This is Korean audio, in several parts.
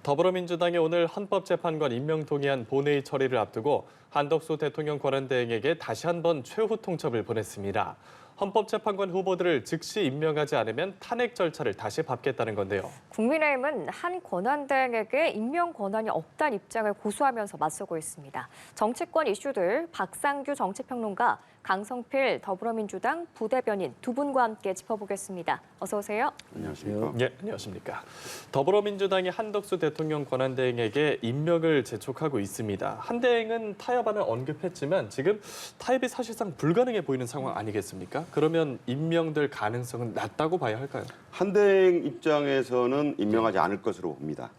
더불어민주당이 오늘 헌법재판관 임명 동의안 본회의 처리를 앞두고 한덕수 대통령 권한대행에게 다시 한번 최후 통첩을 보냈습니다. 헌법재판관 후보들을 즉시 임명하지 않으면 탄핵 절차를 다시 밟겠다는 건데요. 국민의힘은 한 권한대행에게 임명 권한이 없다는 입장을 고수하면서 맞서고 있습니다. 정치권 이슈들 박상규 정치평론가, 강성필 더불어민주당 부대변인 두 분과 함께 짚어보겠습니다. 어서 오세요. 안녕하십니까. 네, 안녕하십니까. 더불어민주당이 한덕수 대통령 권한대행에게 임명을 재촉하고 있습니다. 한 대행은 타협안을 언급했지만 지금 타협이 사실상 불가능해 보이는 상황 아니겠습니까? 그러면 임명될 가능성은 낮다고 봐야 할까요? 한대행 입장에서는 임명하지 않을 것으로 봅니다.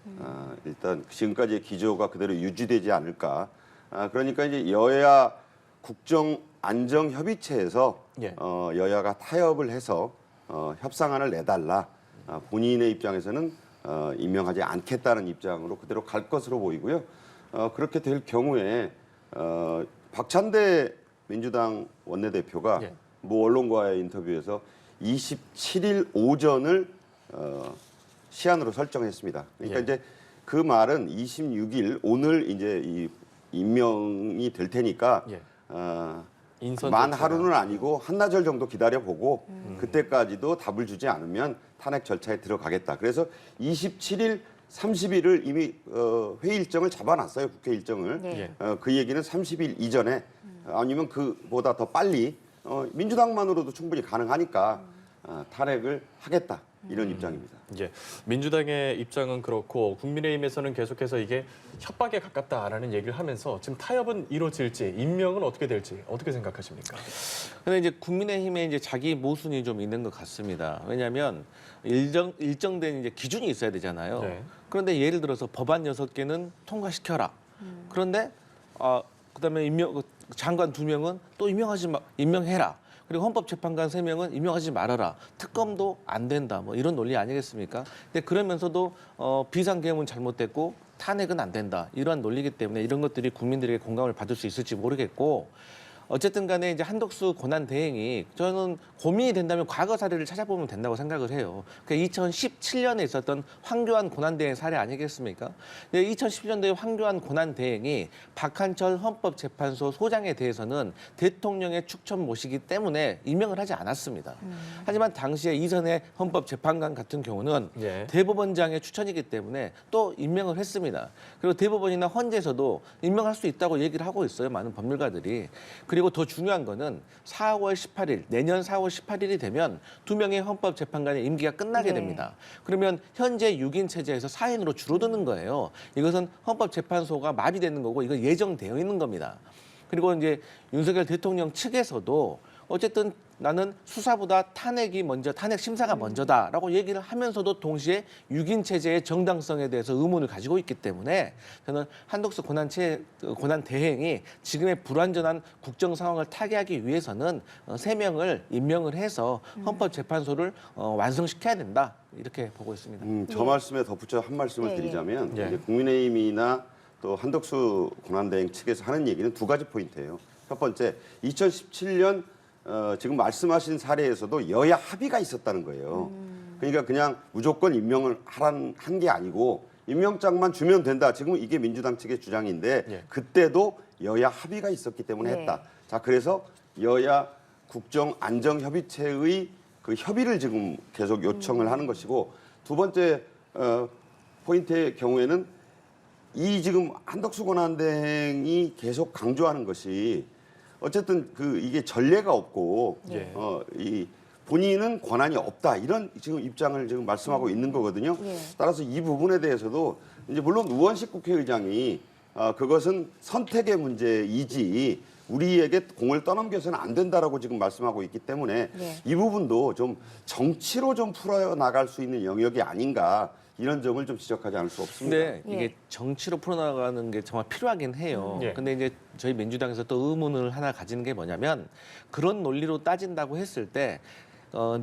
일단 지금까지의 기조가 그대로 유지되지 않을까. 그러니까 이제 여야 국정안정협의체에서 예. 여야가 타협을 해서 협상안을 내달라. 본인의 입장에서는 임명하지 않겠다는 입장으로 그대로 갈 것으로 보이고요. 그렇게 될 경우에 박찬대 민주당 원내대표가 예. 모 언론과의 인터뷰에서 27일 오전을 시한으로 설정했습니다. 그러니까 예. 이제 그 말은 26일 오늘 이제 이 임명이 될 테니까 예. 만 절차가. 하루는 아니고 한나절 정도 기다려보고 그때까지도 답을 주지 않으면 탄핵 절차에 들어가겠다. 그래서 27일, 30일을 이미 회의 일정을 잡아놨어요. 국회 일정을. 네. 그 얘기는 30일 이전에 아니면 그보다 더 빨리 민주당만으로도 충분히 가능하니까 탄핵을 하겠다. 이런 입장입니다. 예, 민주당의 입장은 그렇고 국민의힘에서는 계속해서 이게 협박에 가깝다라는 얘기를 하면서 지금 타협은 이루어질지 임명은 어떻게 될지 어떻게 생각하십니까? 근데 이제 국민의힘에 이제 자기 모순이 좀 있는 것 같습니다. 왜냐하면 일정된 이제 기준이 있어야 되잖아요. 네. 그런데 예를 들어서 법안 6개는 통과시켜라. 그런데 그다음에 장관 2명은 또 임명해라. 그리고 헌법재판관 3명은 임명하지 말아라. 특검도 안 된다. 뭐 이런 논리 아니겠습니까? 근데 그러면서도 비상계엄은 잘못됐고 탄핵은 안 된다. 이러한 논리이기 때문에 이런 것들이 국민들에게 공감을 받을 수 있을지 모르겠고 어쨌든 간에 이제 한덕수 권한대행이 저는 고민이 된다면 과거 사례를 찾아보면 된다고 생각을 해요. 그러니까 2017년에 있었던 황교안 권한대행 사례 아니겠습니까? 2017년도에 황교안 권한대행이 박한철 헌법재판소 소장에 대해서는 대통령의 축천 모시기 때문에 임명을 하지 않았습니다. 하지만 당시에 이전의 헌법재판관 같은 경우는 예. 대법원장의 추천이기 때문에 또 임명을 했습니다. 그리고 대법원이나 헌재에서도 임명할 수 있다고 얘기를 하고 있어요. 많은 법률가들이. 그리고 더 중요한 거는 4월 18일, 내년 4월 18일이 되면 2명의 헌법재판관의 임기가 끝나게 됩니다. 그러면 현재 6인 체제에서 4인으로 줄어드는 거예요. 이것은 헌법재판소가 마비되는 거고 이건 예정되어 있는 겁니다. 그리고 이제 윤석열 대통령 측에서도 어쨌든 나는 수사보다 탄핵이 먼저, 탄핵 심사가 먼저다라고 얘기를 하면서도 동시에 6인 체제의 정당성에 대해서 의문을 가지고 있기 때문에 저는 한덕수 권한대행이 지금의 불완전한 국정 상황을 타개하기 위해서는 3명을 임명을 해서 헌법재판소를 완성시켜야 된다. 이렇게 보고 있습니다. 저 말씀에 덧붙여 한 말씀을 네. 드리자면 예. 이제 국민의힘이나 또 한덕수 권한대행 측에서 하는 얘기는 두 가지 포인트예요. 첫 번째, 2017년 지금 말씀하신 사례에서도 여야 합의가 있었다는 거예요. 그러니까 그냥 무조건 임명을 한 게 아니고 임명장만 주면 된다. 지금 이게 민주당 측의 주장인데 예. 그때도 여야 합의가 있었기 때문에 네. 했다. 자, 그래서 여야 국정안정협의체의 그 협의를 지금 계속 요청을 하는 것이고 두 번째 포인트의 경우에는 이 지금 한덕수 권한대행이 계속 강조하는 것이 어쨌든 이게 전례가 없고 예. 이 본인은 권한이 없다 이런 지금 입장을 지금 말씀하고 있는 거거든요. 예. 따라서 이 부분에 대해서도 이제 물론 우원식 국회의장이 그것은 선택의 문제이지 우리에게 공을 떠넘겨서는 안 된다라고 지금 말씀하고 있기 때문에 네. 이 부분도 좀 정치로 좀 풀어 나갈 수 있는 영역이 아닌가. 이런 점을 좀 지적하지 않을 수 없습니다. 근데 예. 이게 정치로 풀어나가는 게 정말 필요하긴 해요. 예. 근데 이제 저희 민주당에서 또 의문을 하나 가지는 게 뭐냐면 그런 논리로 따진다고 했을 때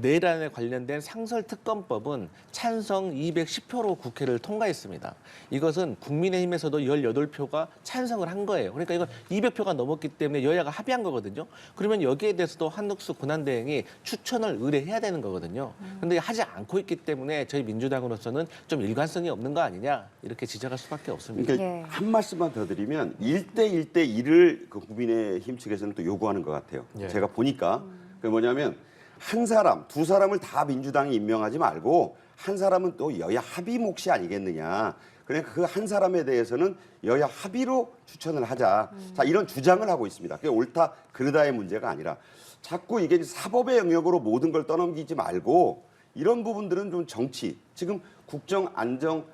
내란에 관련된 상설특검법은 찬성 210표로 국회를 통과했습니다. 이것은 국민의힘에서도 18표가 찬성을 한 거예요. 그러니까 이건 200표가 넘었기 때문에 여야가 합의한 거거든요. 그러면 여기에 대해서도 한덕수 권한대행이 추천을 의뢰해야 되는 거거든요. 그런데 하지 않고 있기 때문에 저희 민주당으로서는 좀 일관성이 없는 거 아니냐 이렇게 지적할 수밖에 없습니다. 그러니까 예. 한 말씀만 더 드리면 1대1대1을 그 국민의힘 측에서는 또 요구하는 것 같아요. 예. 제가 보니까 그게 뭐냐면 한 사람, 두 사람을 다 민주당이 임명하지 말고 한 사람은 또 여야 합의 몫이 아니겠느냐. 그러니까 그 한 사람에 대해서는 여야 합의로 추천을 하자. 자, 이런 주장을 하고 있습니다. 그게 옳다 그르다의 문제가 아니라 자꾸 이게 사법의 영역으로 모든 걸 떠넘기지 말고 이런 부분들은 좀 정치, 지금 국정안정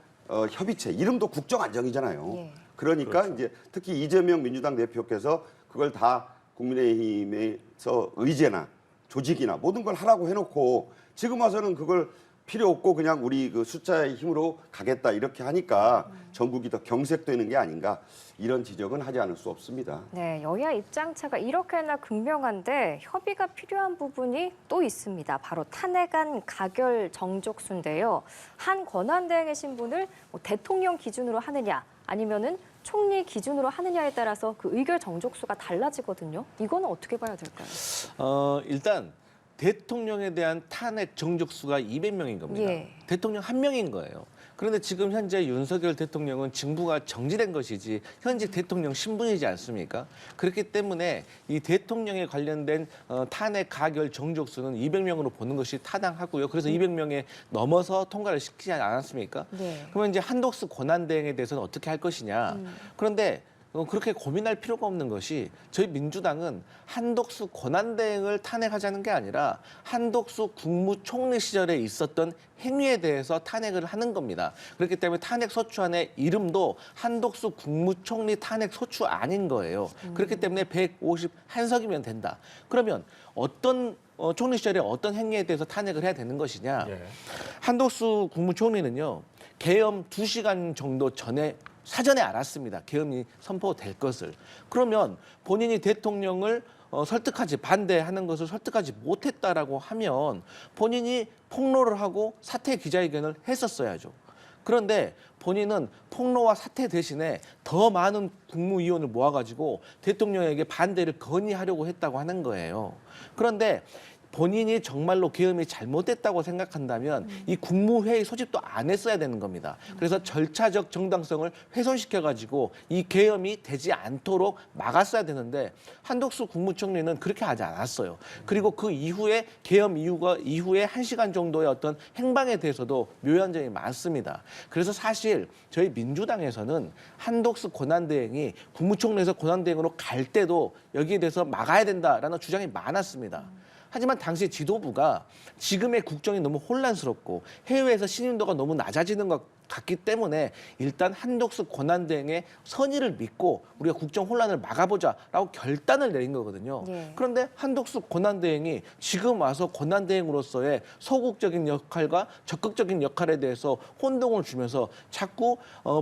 협의체, 이름도 국정안정이잖아요. 예. 그러니까 이제 특히 이재명 민주당 대표께서 그걸 다 국민의힘에서 의제나 조직이나 모든 걸 하라고 해놓고 지금 와서는 그걸 필요 없고 그냥 우리 그 숫자의 힘으로 가겠다 이렇게 하니까 전국이 더 경색되는 게 아닌가 이런 지적은 하지 않을 수 없습니다. 네, 여야 입장차가 이렇게나 극명한데 협의가 필요한 부분이 또 있습니다. 바로 탄핵안 가결 정족수인데요. 한 권한대행의 신분을 뭐 대통령 기준으로 하느냐 아니면은 총리 기준으로 하느냐에 따라서 그 의결 정족수가 달라지거든요. 이거는 어떻게 봐야 될까요? 일단 대통령에 대한 탄핵 정족수가 200명인 겁니다. 예. 대통령 한 명인 거예요. 그런데 지금 현재 윤석열 대통령은 직무가 정지된 것이지 현직 대통령 신분이지 않습니까? 그렇기 때문에 이 대통령에 관련된 탄핵 가결 정족수는 200명으로 보는 것이 타당하고요. 그래서 200명에 넘어서 통과를 시키지 않았습니까? 네. 그러면 이제 한독수 권한대행에 대해서는 어떻게 할 것이냐. 그런데 그렇게 고민할 필요가 없는 것이 저희 민주당은 한독수 권한대행을 탄핵하자는 게 아니라 한독수 국무총리 시절에 있었던 행위에 대해서 탄핵을 하는 겁니다. 그렇기 때문에 탄핵 소추안의 이름도 한독수 국무총리 탄핵 소추안인 거예요. 그렇기 때문에 151석이면 된다. 그러면 어떤 총리 시절에 어떤 행위에 대해서 탄핵을 해야 되는 것이냐. 예. 한독수 국무총리는요. 계엄 2시간 정도 전에 사전에 알았습니다. 계엄이 선포될 것을. 그러면 본인이 대통령을 설득하지 반대하는 것을 설득하지 못했다라고 하면 본인이 폭로를 하고 사퇴 기자회견을 했었어야죠. 그런데 본인은 폭로와 사퇴 대신에 더 많은 국무위원을 모아가지고 대통령에게 반대를 건의하려고 했다고 하는 거예요. 그런데 본인이 정말로 계엄이 잘못됐다고 생각한다면 이 국무회의 소집도 안 했어야 되는 겁니다. 그래서 절차적 정당성을 훼손시켜가지고 이 계엄이 되지 않도록 막았어야 되는데 한덕수 국무총리는 그렇게 하지 않았어요. 그리고 그 이후에 계엄 이후에 1시간 정도의 어떤 행방에 대해서도 묘한 점이 많습니다. 그래서 사실 저희 민주당에서는 한덕수 권한대행이 국무총리에서 권한대행으로 갈 때도 여기에 대해서 막아야 된다라는 주장이 많았습니다. 하지만 당시 지도부가 지금의 국정이 너무 혼란스럽고 해외에서 신임도가 너무 낮아지는 것 같기 때문에 일단 한덕수 권한대행의 선의를 믿고 우리가 국정 혼란을 막아보자라고 결단을 내린 거거든요. 예. 그런데 한덕수 권한대행이 지금 와서 권한대행으로서의 소극적인 역할과 적극적인 역할에 대해서 혼동을 주면서 자꾸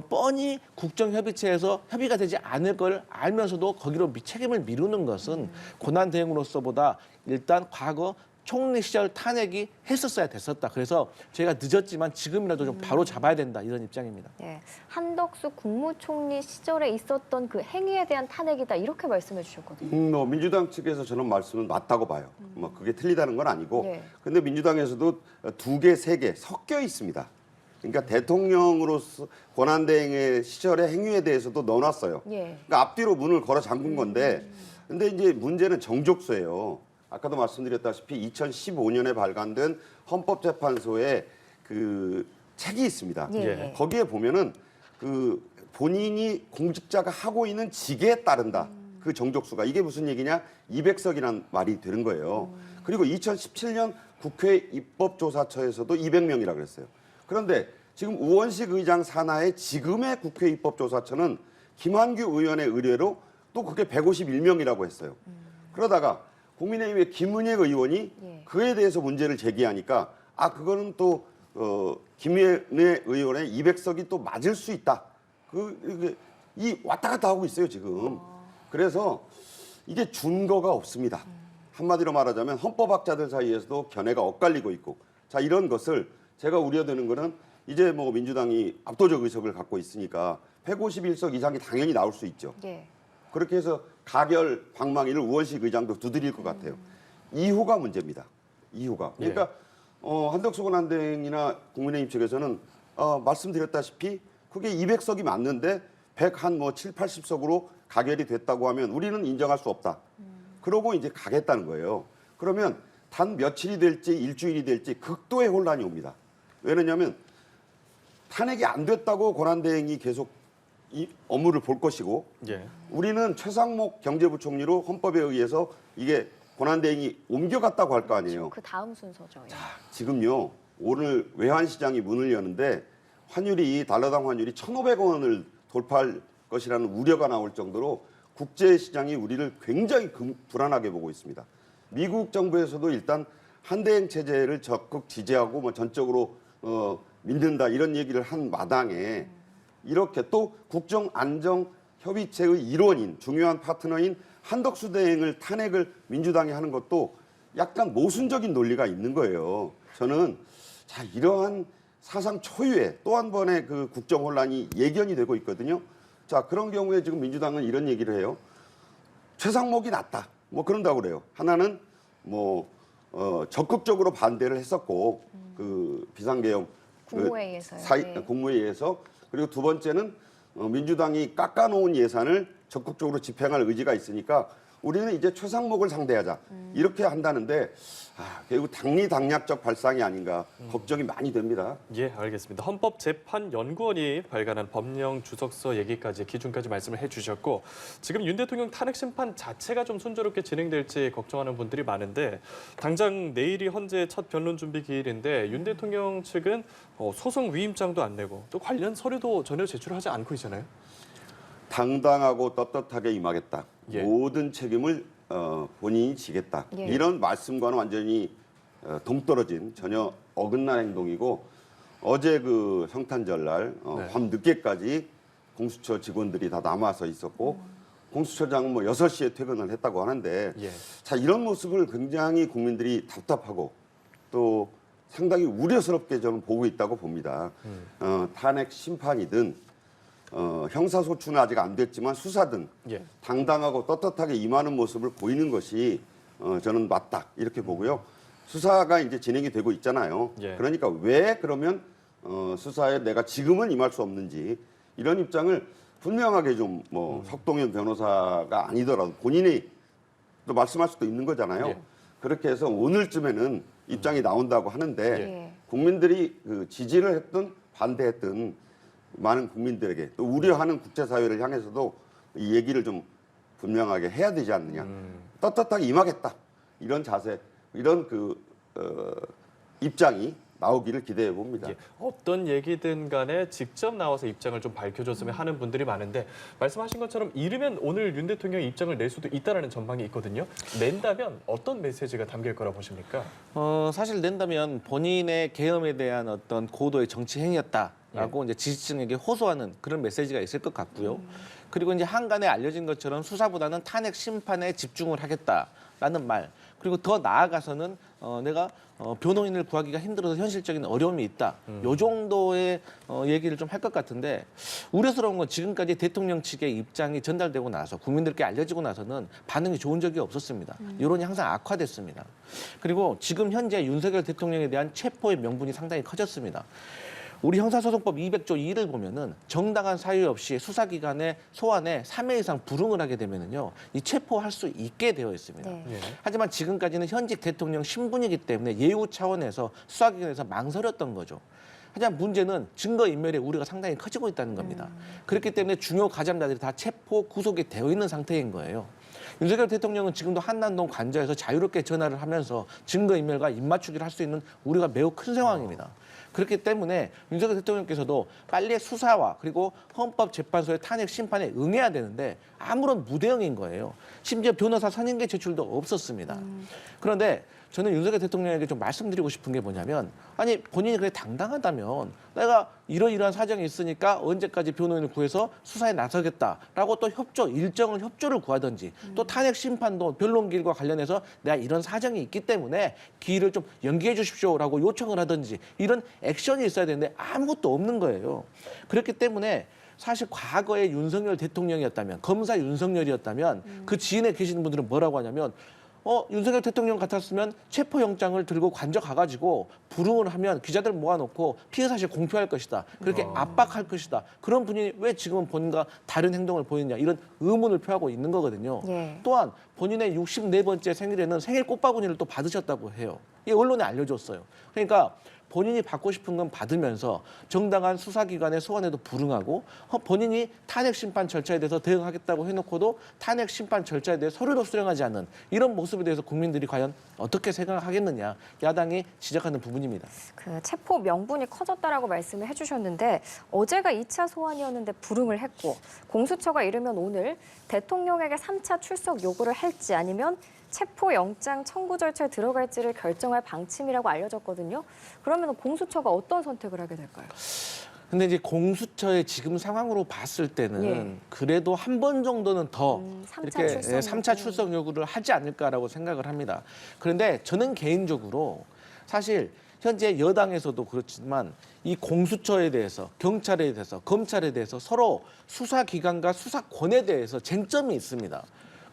뻔히 국정협의체에서 협의가 되지 않을 걸 알면서도 거기로 책임을 미루는 것은 권한대행으로서보다 일단 과거 총리 시절 탄핵이 했었어야 됐었다. 그래서 저희가 늦었지만 지금이라도 좀 바로 잡아야 된다. 이런 입장입니다. 네, 한덕수 국무총리 시절에 있었던 그 행위에 대한 탄핵이다 이렇게 말씀해 주셨거든요. 민주당 측에서 저는 말씀은 맞다고 봐요. 뭐 그게 틀리다는 건 아니고. 네. 근데 민주당에서도 2개, 3개 섞여 있습니다. 그러니까 대통령으로서 권한대행의 시절의 행위에 대해서도 넣어놨어요. 예. 그러니까 앞뒤로 문을 걸어 잠근 건데, 근데 이제 문제는 정족수예요. 아까도 말씀드렸다시피 2015년에 발간된 헌법재판소의 그 책이 있습니다. 예. 거기에 보면은 그 본인이 공직자가 하고 있는 직에 따른다. 그 정족수가 이게 무슨 얘기냐? 200석이란 말이 되는 거예요. 그리고 2017년 국회 입법조사처에서도 200명이라 그랬어요. 그런데 지금 우원식 의장 산하의 지금의 국회 입법조사처는 김한규 의원의 의뢰로 또 그게 151명이라고 했어요. 그러다가 국민의힘의 김은혜 의원이 예. 그에 대해서 문제를 제기하니까 그거는 또 김은혜 의원의 200석이 또 맞을 수 있다. 이 왔다 갔다 하고 있어요 지금. 그래서 이게 준거가 없습니다. 한마디로 말하자면 헌법학자들 사이에서도 견해가 엇갈리고 있고, 자 이런 것을 제가 우려되는 거는 이제 뭐 민주당이 압도적 의석을 갖고 있으니까 151석 이상이 당연히 나올 수 있죠. 예. 그렇게 해서 가결 방망이를 우원식 의장도 두드릴 것 같아요. 이후가 문제입니다. 이후가. 그러니까 한덕수 권한대행이나 국민의힘 측에서는 말씀드렸다시피 그게 200석이 맞는데 100 80석으로 가결이 됐다고 하면 우리는 인정할 수 없다. 그러고 이제 가겠다는 거예요. 그러면 단 며칠이 될지 일주일이 될지 극도의 혼란이 옵니다. 왜냐하면 탄핵이 안 됐다고 권한대행이 계속 이 업무를 볼 것이고 예. 우리는 최상목 경제부총리로 헌법에 의해서 이게 권한대행이 옮겨갔다고 할 거 아니에요. 그 다음 순서죠. 예. 지금요 오늘 외환시장이 문을 여는데 환율이 달러당 환율이 1,500원을 돌파할 것이라는 우려가 나올 정도로 국제시장이 우리를 굉장히 불안하게 보고 있습니다. 미국 정부에서도 일단 한대행 체제를 적극 지지하고 뭐 전적으로 믿는다 이런 얘기를 한 마당에 이렇게 또 국정안정협의체의 일원인 중요한 파트너인 한덕수 대행을 탄핵을 민주당이 하는 것도 약간 모순적인 논리가 있는 거예요. 저는 자 이러한 사상 초유의 또 한 번의 그 국정 혼란이 예견이 되고 있거든요. 자 그런 경우에 지금 민주당은 이런 얘기를 해요. 최상목이 낫다. 뭐 그런다고 그래요. 하나는 뭐 적극적으로 반대를 했었고 그 비상계엄 국무회의에서요. 네. 국무회의에서 그리고 두 번째는 민주당이 깎아놓은 예산을 적극적으로 집행할 의지가 있으니까 우리는 이제 최상목을 상대하자 이렇게 한다는데 결국 당리당략적 발상이 아닌가 걱정이 많이 됩니다. 예, 알겠습니다. 헌법재판연구원이 발간한 법령 주석서 얘기까지 기준까지 말씀을 해주셨고 지금 윤 대통령 탄핵 심판 자체가 좀 순조롭게 진행될지 걱정하는 분들이 많은데 당장 내일이 헌재 첫 변론 준비 기일인데 윤 대통령 측은 소송 위임장도 안 내고 또 관련 서류도 전혀 제출하지 않고 있잖아요. 당당하고 떳떳하게 임하겠다. 예. 모든 책임을 본인이 지겠다. 예. 이런 말씀과는 완전히 동떨어진 전혀 어긋난 행동이고 어제 그 성탄절날 네. 밤 늦게까지 공수처 직원들이 다 남아서 있었고 공수처장은 뭐 6시에 퇴근을 했다고 하는데 예. 자 이런 모습을 굉장히 국민들이 답답하고 또 상당히 우려스럽게 저는 보고 있다고 봅니다. 탄핵 심판이든 형사소추는 아직 안 됐지만 수사든 예. 당당하고 떳떳하게 임하는 모습을 보이는 것이 저는 맞다 이렇게 보고요. 수사가 이제 진행이 되고 있잖아요. 예. 그러니까 왜 그러면 수사에 내가 지금은 임할 수 없는지 이런 입장을 분명하게 좀 뭐 석동현 변호사가 아니더라도 본인이 또 말씀할 수도 있는 거잖아요. 예. 그렇게 해서 오늘쯤에는 입장이 나온다고 하는데 예. 국민들이 그 지지를 했든 반대했든 많은 국민들에게 또 우려하는 국제사회를 향해서도 이 얘기를 좀 분명하게 해야 되지 않느냐. 떳떳하게 임하겠다. 이런 자세, 이런 입장이 나오기를 기대해 봅니다. 예, 어떤 얘기든 간에 직접 나와서 입장을 좀 밝혀줬으면 하는 분들이 많은데 말씀하신 것처럼 이르면 오늘 윤 대통령이 입장을 낼 수도 있다라는 전망이 있거든요. 낸다면 어떤 메시지가 담길 거라 보십니까? 사실 낸다면 본인의 계엄에 대한 어떤 고도의 정치 행위였다라고 이제 지지층에게 호소하는 그런 메시지가 있을 것 같고요. 그리고 이제 한간에 알려진 것처럼 수사보다는 탄핵 심판에 집중을 하겠다라는 말. 그리고 더 나아가서는 내가 변호인을 구하기가 힘들어서 현실적인 어려움이 있다. 요 정도의 얘기를 좀 할 것 같은데 우려스러운 건 지금까지 대통령 측의 입장이 전달되고 나서 국민들께 알려지고 나서는 반응이 좋은 적이 없었습니다. 여론이 항상 악화됐습니다. 그리고 지금 현재 윤석열 대통령에 대한 체포의 명분이 상당히 커졌습니다. 우리 형사소송법 200조 2를 보면은 정당한 사유 없이 수사기관의 소환에 3회 이상 불응을 하게 되면은요, 이 체포할 수 있게 되어 있습니다. 네. 예. 하지만 지금까지는 현직 대통령 신분이기 때문에 예우 차원에서 수사기관에서 망설였던 거죠. 하지만 문제는 증거인멸의 우려가 상당히 커지고 있다는 겁니다. 그렇기 때문에 중요 가담자들이 다 체포, 구속이 되어 있는 상태인 거예요. 윤석열 대통령은 지금도 한남동 관저에서 자유롭게 전화를 하면서 증거인멸과 입맞추기를 할 수 있는 우려가 매우 큰 상황입니다. 그렇기 때문에 윤석열 대통령께서도 빨리 수사와 그리고 헌법재판소의 탄핵 심판에 응해야 되는데 아무런 무대응인 거예요. 심지어 변호사 선임계 제출도 없었습니다. 그런데 저는 윤석열 대통령에게 좀 말씀드리고 싶은 게 뭐냐면 아니 본인이 그래 당당하다면 내가 이러이러한 사정이 있으니까 언제까지 변호인을 구해서 수사에 나서겠다라고 또 일정을 협조를 구하든지 또 탄핵 심판도 변론기일과 관련해서 내가 이런 사정이 있기 때문에 기일을 좀 연기해 주십시오라고 요청을 하든지 이런 액션이 있어야 되는데 아무것도 없는 거예요. 그렇기 때문에 사실 과거에 윤석열 대통령이었다면 검사 윤석열이었다면 그 지인에 계시는 분들은 뭐라고 하냐면 윤석열 대통령 같았으면 체포영장을 들고 관저 가가지고 불응을 하면 기자들 모아놓고 피해 사실 공표할 것이다. 그렇게 압박할 것이다. 그런 분이 왜 지금은 본인과 다른 행동을 보이느냐 이런 의문을 표하고 있는 거거든요. 예. 또한 본인의 64번째 생일에는 생일 꽃바구니를 또 받으셨다고 해요. 이 언론에 알려줬어요. 그러니까 본인이 받고 싶은 건 받으면서 정당한 수사기관의 소환에도 불응하고 본인이 탄핵 심판 절차에 대해서 대응하겠다고 해놓고도 탄핵 심판 절차에 대해 서류도 수령하지 않는 이런 모습에 대해서 국민들이 과연 어떻게 생각하겠느냐 야당이 지적하는 부분입니다. 그 체포 명분이 커졌다라고 말씀을 해주셨는데 어제가 2차 소환이었는데 불응을 했고 공수처가 이르면 오늘 대통령에게 3차 출석 요구를 할지 아니면 체포영장 청구 절차에 들어갈지를 결정할 방침이라고 알려졌거든요. 그러면 공수처가 어떤 선택을 하게 될까요? 근데 이제 공수처의 지금 상황으로 봤을 때는 예. 그래도 한 번 정도는 더 3차 이렇게 출석 3차 출석 요구를 하지 않을까라고 생각을 합니다. 그런데 저는 개인적으로 사실 현재 여당에서도 그렇지만 이 공수처에 대해서 경찰에 대해서 검찰에 대해서 서로 수사기관과 수사권에 대해서 쟁점이 있습니다.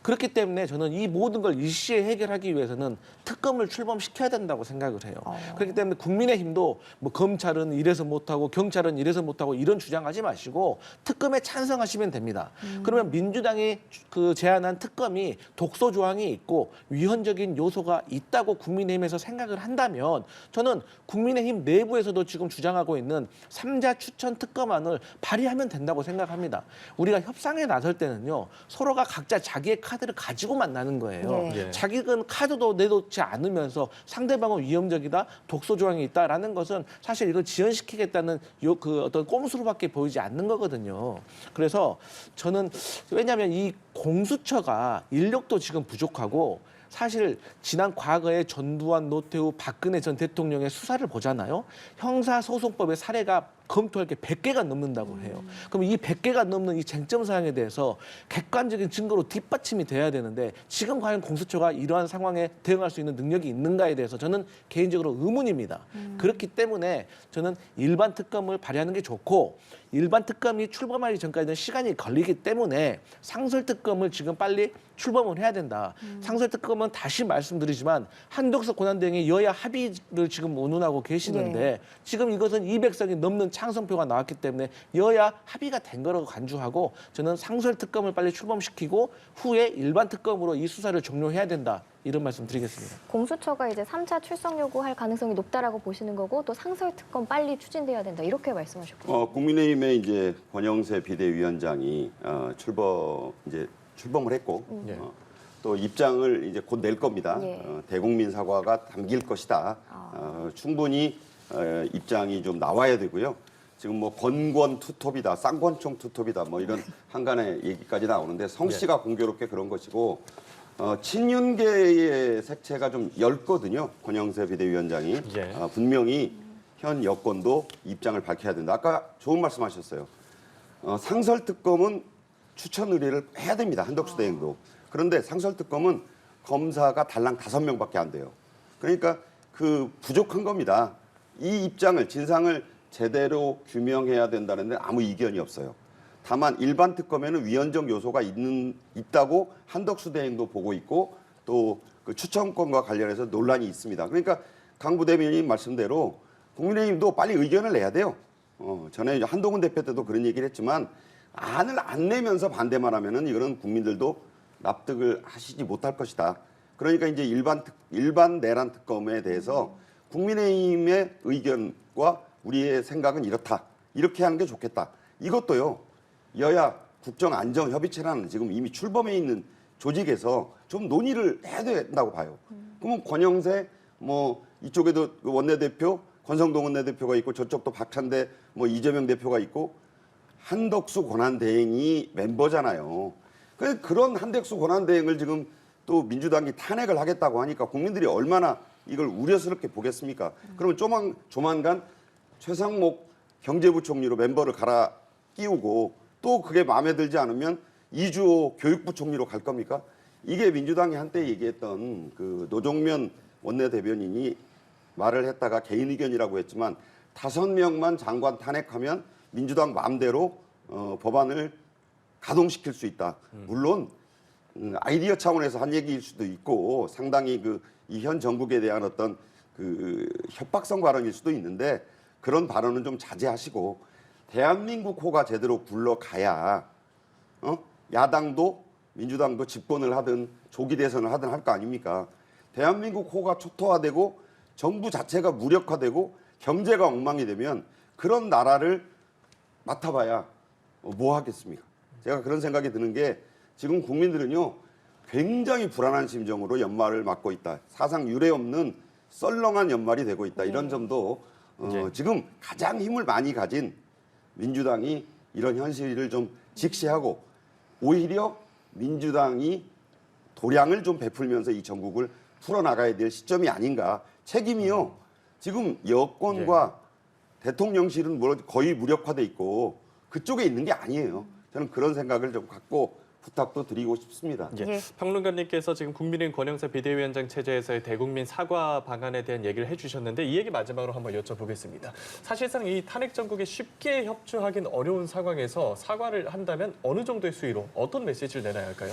그렇기 때문에 저는 이 모든 걸 일시에 해결하기 위해서는 특검을 출범시켜야 된다고 생각을 해요. 그렇기 때문에 국민의힘도 뭐 검찰은 이래서 못하고 경찰은 이래서 못하고 이런 주장하지 마시고 특검에 찬성하시면 됩니다. 그러면 민주당이 그 제안한 특검이 독소 조항이 있고 위헌적인 요소가 있다고 국민의힘에서 생각을 한다면 저는 국민의힘 내부에서도 지금 주장하고 있는 3자 추천 특검안을 발의하면 된다고 생각합니다. 우리가 협상에 나설 때는요. 서로가 각자 자기의 카드를 가지고 만나는 거예요. 네. 예. 자기는 카드도 내놓지 않으면서 상대방은 위험적이다, 독소 조항이 있다라는 것은 사실 이걸 지연시키겠다는 그 어떤 꼼수로밖에 보이지 않는 거거든요. 그래서 저는 왜냐하면 이 공수처가 인력도 지금 부족하고 사실 지난 과거에 전두환, 노태우, 박근혜 전 대통령의 수사를 보잖아요. 형사소송법의 사례가 검토할 게 100개가 넘는다고 해요. 그럼 이 100개가 넘는 이 쟁점 사항에 대해서 객관적인 증거로 뒷받침이 돼야 되는데 지금 과연 공수처가 이러한 상황에 대응할 수 있는 능력이 있는가에 대해서 저는 개인적으로 의문입니다. 그렇기 때문에 저는 일반 특검을 발의하는 게 좋고 일반 특검이 출범하기 전까지는 시간이 걸리기 때문에 상설 특검을 지금 빨리 출범을 해야 된다. 상설 특검은 다시 말씀드리지만 한덕수 권한대행이 여야 합의를 지금 운운하고 계시는데 네. 지금 이것은 200석이 넘는 찬성표가 나왔기 때문에 여야 합의가 된 거라고 간주하고 저는 상설 특검을 빨리 출범시키고 후에 일반 특검으로 이 수사를 종료해야 된다. 이런 말씀 드리겠습니다. 공수처가 이제 3차 출석 요구할 가능성이 높다라고 보시는 거고 또 상설 특검 빨리 추진돼야 된다 이렇게 말씀하셨거든요. 국민의힘의 이제 권영세 비대위원장이 출범을 했고 예. 또 입장을 이제 곧 낼 겁니다. 예. 대국민 사과가 담길 것이다. 충분히 입장이 좀 나와야 되고요. 지금 뭐 건권 투톱이다, 쌍권총 투톱이다, 뭐 이런 한간의 얘기까지 나오는데 성씨가 공교롭게 그런 것이고 친윤계의 색채가 좀 엷거든요. 권영세 비대위원장이 예. 분명히 현 여권도 입장을 밝혀야 된다. 아까 좋은 말씀하셨어요. 상설특검은 추천 의뢰를 해야 됩니다. 한덕수 대행도. 그런데 상설특검은 검사가 달랑 5명밖에 안 돼요. 그러니까 그 부족한 겁니다. 이 입장을 진상을 제대로 규명해야 된다는데 아무 이견이 없어요. 다만 일반 특검에는 위헌적 요소가 있다고 한덕수 대행도 보고 있고 또 그 추천권과 관련해서 논란이 있습니다. 그러니까 강 부대변인 말씀대로 국민의힘도 빨리 의견을 내야 돼요. 전에 한동훈 대표 때도 그런 얘기를 했지만 안을 안 내면서 반대만 하면은 이거는 국민들도 납득을 하시지 못할 것이다. 그러니까 이제 일반 내란 특검에 대해서 국민의힘의 의견과 우리의 생각은 이렇다. 이렇게 하는 게 좋겠다. 이것도요. 여야 국정안정협의체라는 지금 이미 출범해 있는 조직에서 좀 논의를 해야 된다고 봐요. 그러면 권영세 뭐 이쪽에도 그 원내대표 권성동 원내대표가 있고 저쪽도 박찬대 뭐 이재명 대표가 있고 한덕수 권한대행이 멤버잖아요. 그런 한덕수 권한대행을 지금 또 민주당이 탄핵을 하겠다고 하니까 국민들이 얼마나 이걸 우려스럽게 보겠습니까? 그러면 조만간 최상목 경제부총리로 멤버를 갈아 끼우고 또 그게 마음에 들지 않으면 이주호 교육부총리로 갈 겁니까? 이게 민주당이 한때 얘기했던 그 노종면 원내대변인이 말을 했다가 개인 의견이라고 했지만 5명만 장관 탄핵하면 민주당 마음대로 법안을 가동시킬 수 있다. 물론 아이디어 차원에서 한 얘기일 수도 있고 상당히 이 현 정국에 대한 어떤 그 협박성 발언일 수도 있는데 그런 발언은 좀 자제하시고 대한민국 호가 제대로 굴러가야 야당도 민주당도 집권을 하든 조기 대선을 하든 할 거 아닙니까? 대한민국 호가 초토화되고 정부 자체가 무력화되고 경제가 엉망이 되면 그런 나라를 맡아봐야 뭐 하겠습니까? 제가 그런 생각이 드는 게 지금 국민들은요 굉장히 불안한 심정으로 연말을 맞고 있다. 사상 유례 없는 썰렁한 연말이 되고 있다. 이런 점도 지금 가장 힘을 많이 가진 민주당이 이런 현실을 좀 직시하고 오히려 민주당이 도량을 좀 베풀면서 이 전국을 풀어나가야 될 시점이 아닌가. 책임이요. 지금 여권과 대통령실은 거의 무력화돼 있고 그쪽에 있는 게 아니에요. 저는 그런 생각을 좀 갖고 부탁도 드리고 싶습니다. 예. 평론가님께서 지금 국민의힘 권영세 비대위원장 체제에서의 대국민 사과 방안에 대한 얘기를 해주셨는데 이 얘기 마지막으로 한번 여쭤보겠습니다. 사실상 이 탄핵 정국에 쉽게 협조하기는 어려운 상황에서 사과를 한다면 어느 정도의 수위로 어떤 메시지를 내놔야 할까요?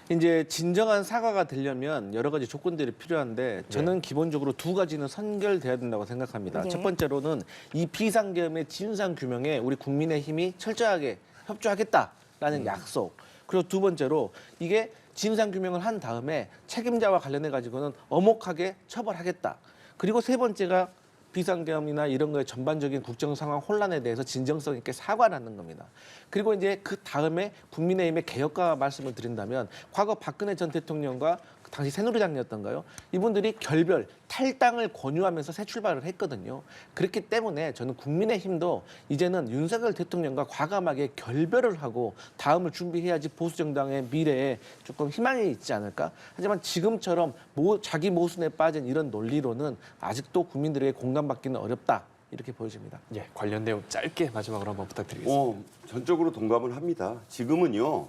이제 진정한 사과가 되려면 여러 가지 조건들이 필요한데 저는 기본적으로 두 가지는 선결돼야 된다고 생각합니다. 예. 첫 번째로는 이 비상계엄의 진상 규명에 우리 국민의힘이 철저하게 협조하겠다라는 약속. 그리고 두 번째로 이게 진상 규명을 한 다음에 책임자와 관련해 가지고는 엄혹하게 처벌하겠다. 그리고 세 번째가 비상계엄이나 이런 거에 전반적인 국정 상황 혼란에 대해서 진정성 있게 사과를 하는 겁니다. 그리고 이제 그 다음에 국민의힘의 개혁과 말씀을 드린다면 과거 박근혜 전 대통령과 당시 새누리당이었던가요? 이분들이 결별, 탈당을 권유하면서 새 출발을 했거든요. 그렇기 때문에 저는 국민의힘도 이제는 윤석열 대통령과 과감하게 결별을 하고 다음을 준비해야지 보수 정당의 미래에 조금 희망이 있지 않을까? 하지만 지금처럼 자기 모순에 빠진 이런 논리로는 아직도 국민들에게 공감받기는 어렵다. 이렇게 보여집니다. 예, 관련 내용 짧게 마지막으로 한번 부탁드리겠습니다. 전적으로 동감을 합니다. 지금은요.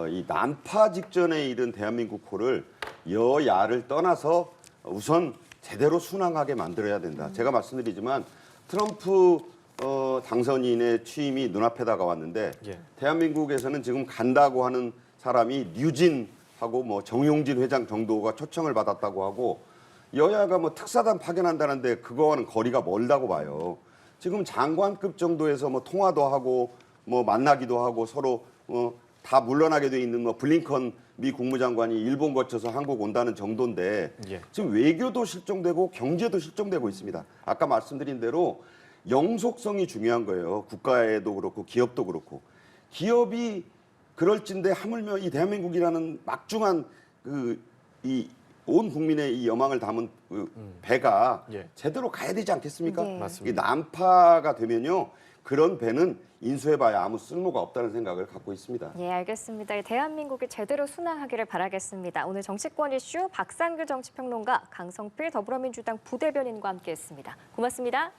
이 난파 직전에 이른 대한민국 호를 여야를 떠나서 우선 제대로 순항하게 만들어야 된다. 제가 말씀드리지만 트럼프 당선인의 취임이 눈앞에 다가왔는데 예. 대한민국에서는 지금 간다고 하는 사람이 류진하고 뭐 정용진 회장 정도가 초청을 받았다고 하고 여야가 뭐 특사단 파견한다는데 그거와는 거리가 멀다고 봐요. 지금 장관급 정도에서 뭐 통화도 하고 뭐 만나기도 하고 서로 다 물러나게 돼 있는 뭐 블링컨 미 국무장관이 일본 거쳐서 한국 온다는 정도인데 예. 지금 외교도 실종되고 경제도 실종되고 있습니다. 아까 말씀드린 대로 영속성이 중요한 거예요. 국가에도 그렇고 기업도 그렇고. 기업이 그럴진데 하물며 이 대한민국이라는 막중한 이 온 국민의 이 여망을 담은 배가 예. 제대로 가야 되지 않겠습니까? 네. 맞습니다. 이 난파가 되면요. 그런 배는 인수해봐야 아무 쓸모가 없다는 생각을 갖고 있습니다. 예, 알겠습니다. 대한민국이 제대로 순항하기를 바라겠습니다. 오늘 정치권 이슈 박상규 정치평론가, 강성필 더불어민주당 부대변인과 함께했습니다. 고맙습니다.